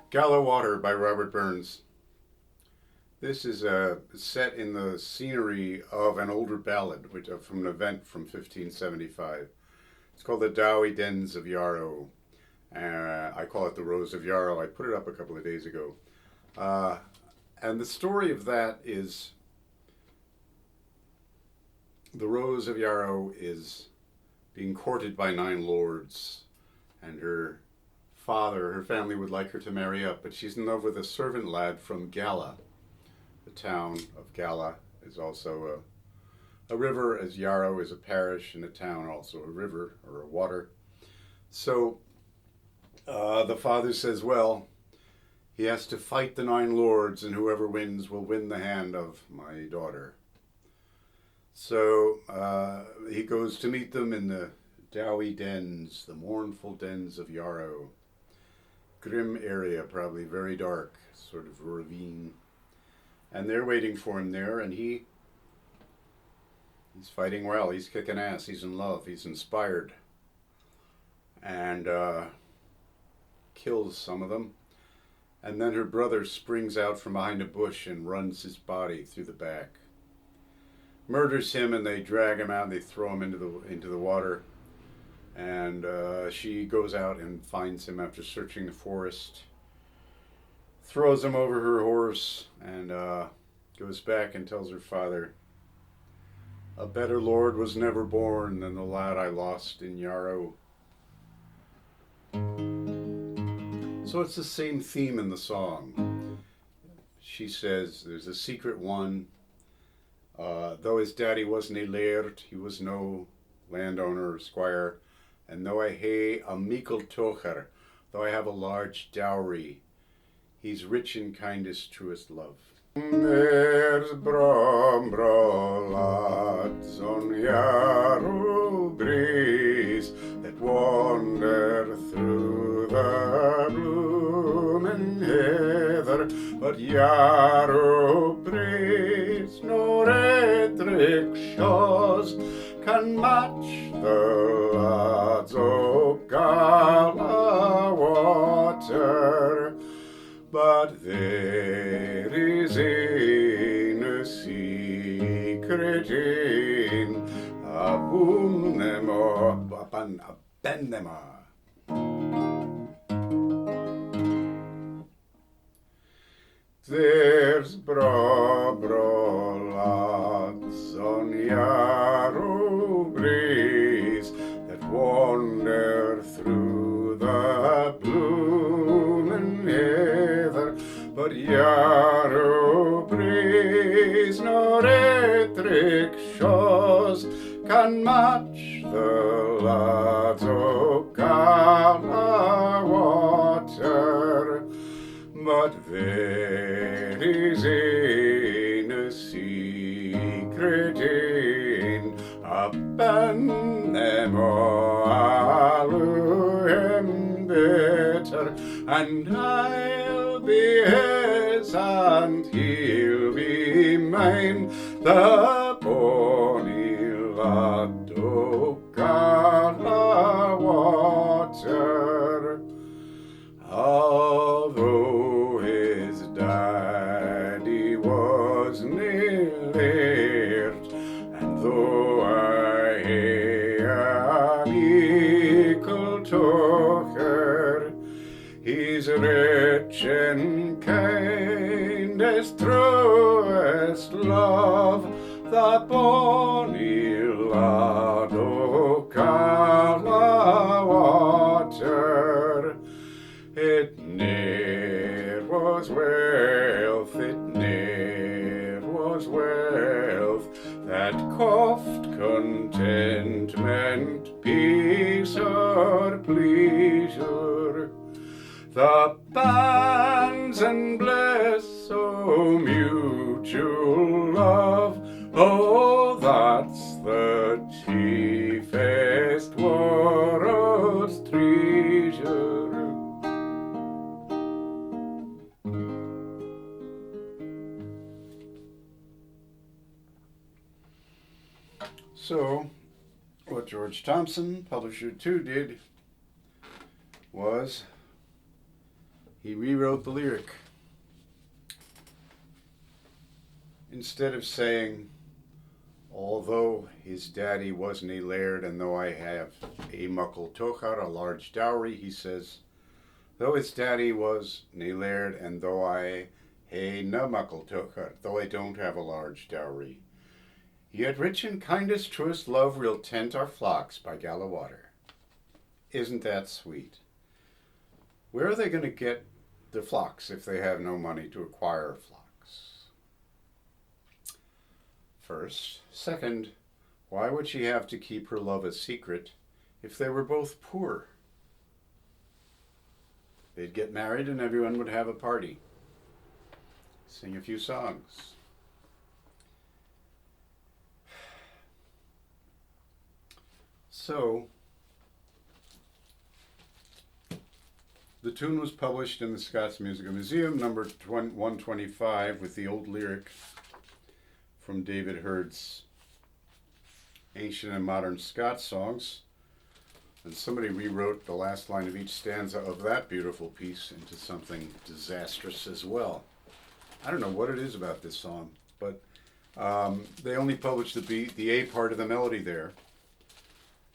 Galla Water by Robert Burns. This is set in the scenery of an older ballad from an event from 1575. It's called the Dowie Dens of Yarrow. I call it the Rose of Yarrow. I put it up a couple of days ago. And the story of that is the Rose of Yarrow is being courted by 9 lords, and her family would like her to marry up, but she's in love with a servant lad from Galla. The town of Galla is also a river, as Yarrow is a parish, and a town also a river or a water. So the father says, well, he has to fight the 9 lords, and whoever wins will win the hand of my daughter. So he goes to meet them in the Dowie Dens, the mournful dens of Yarrow. Grim area, probably very dark, sort of ravine. And they're waiting for him there, and he's fighting well. He's kicking ass. He's in love. He's inspired. And kills some of them. And then her brother springs out from behind a bush and runs his body through the back. Murders him, and they drag him out and they throw him into the water. And she goes out and finds him after searching the forest, throws him over her horse, and goes back and tells her father, a better lord was never born than the lad I lost in Yarrow. So it's the same theme in the song. She says there's a secret one. Though his daddy wasn't a laird, he was no landowner or squire. And though I hae a meikle tocher, though I have a large dowry, he's rich in kindest, truest love. There's braw lads on Yarrow breeze that wander through the blooming heather, but Yarrow breeze nor Ettrick shores can match the lads o' Galla Water. But there is a secret in Aboon There's braw lads on Yarrow breeze that wander through the blooming heather, but Yarrow breeze nor Ettrick shores can match the lads o' Galla Water. But there is a secret in Aboon better, and I'll be his and he'll be mine, the bonie lad o' Galla Water. Although his daddie was nae laird, and though I hae a meikle tocher, he's rich in kindest, truest love, the bonie lad o' Galla Water. It ne'er was wealth, that coft, contentment, peace or pleasure. The bands and bliss, oh mutual love, oh that's the chiefest warld's treasure. So, what George Thomson, publisher 2, did was he rewrote the lyric. Instead of saying, although his daddy wasn't a laird, and though I have a meikle tocher, a large dowry, he says, though his daddy was a laird, and though I hae na meikle tocher, though I don't have a large dowry, yet rich and kindest, truest love will tend our flocks by Galla Water. Isn't that sweet? Where are they going to get the flocks if they have no money to acquire flocks? First. Second, why would she have to keep her love a secret if they were both poor? They'd get married and everyone would have a party, sing a few songs. So, the tune was published in the Scots Musical Museum, number 125, with the old lyric from David Hurd's Ancient and Modern Scots Songs. And somebody rewrote the last line of each stanza of that beautiful piece into something disastrous as well. I don't know what it is about this song, but they only published the A part of the melody there.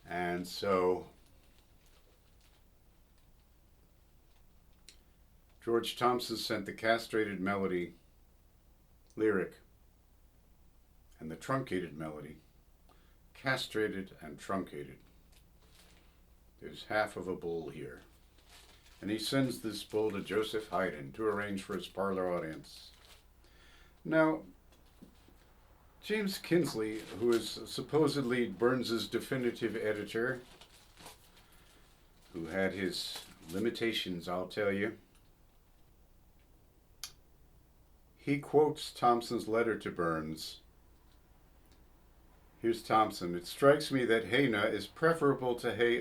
And so George Thomson sent the castrated melody lyric and the truncated melody, castrated and truncated. There's half of a bull here. And he sends this bull to Joseph Haydn to arrange for his parlor audience. Now, James Kinsley, who is supposedly Burns's definitive editor, who had his limitations, I'll tell you, he quotes Thomson's letter to Burns. Here's Thomson. It strikes me that Haina is preferable to Hey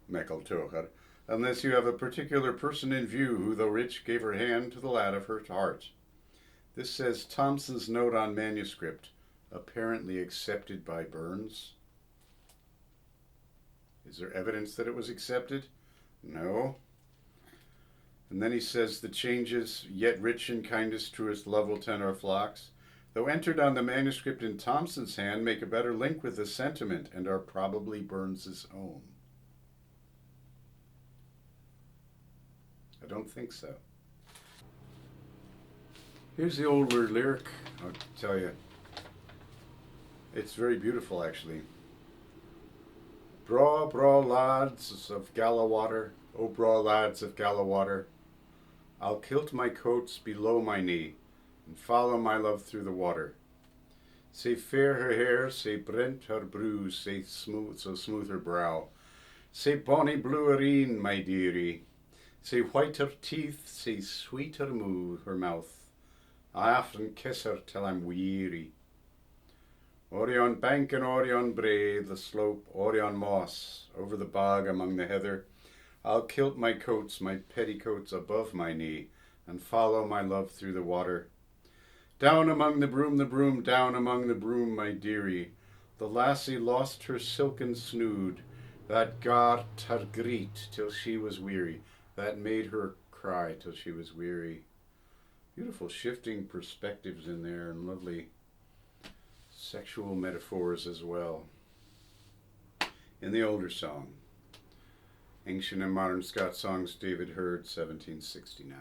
meikle tocher, unless you have a particular person in view who, though rich, gave her hand to the lad of her heart. This says Thomson's note on manuscript, apparently accepted by Burns. Is there evidence that it was accepted? No. And then he says the changes, yet rich and kindest, truest love will tend our flocks, though entered on the manuscript in Thomson's hand, make a better link with the sentiment and are probably Burns's own. I don't think so. Here's the older lyric. I'll tell you. It's very beautiful, actually. Braw lads of Galla Water, O braw lads of Galla Water, I'll kilt my coats below my knee, and follow my love through the water. Say fair her hair, say brent her brew, say smooth her brow. Say bonnie bluerine, my dearie, say white her teeth, say sweet her mouth. I often kiss her till I'm weary. Orion bank and Orion brae, the slope, Orion moss, over the bog among the heather, I'll kilt my coats, my petticoats above my knee, and follow my love through the water. Down among the broom, down among the broom, my dearie, the lassie lost her silken snood, that gart her greet till she was weary, that made her cry till she was weary. Beautiful shifting perspectives in there and lovely sexual metaphors as well. In the older song, Ancient and Modern Scots Songs, David Hurd, 1769.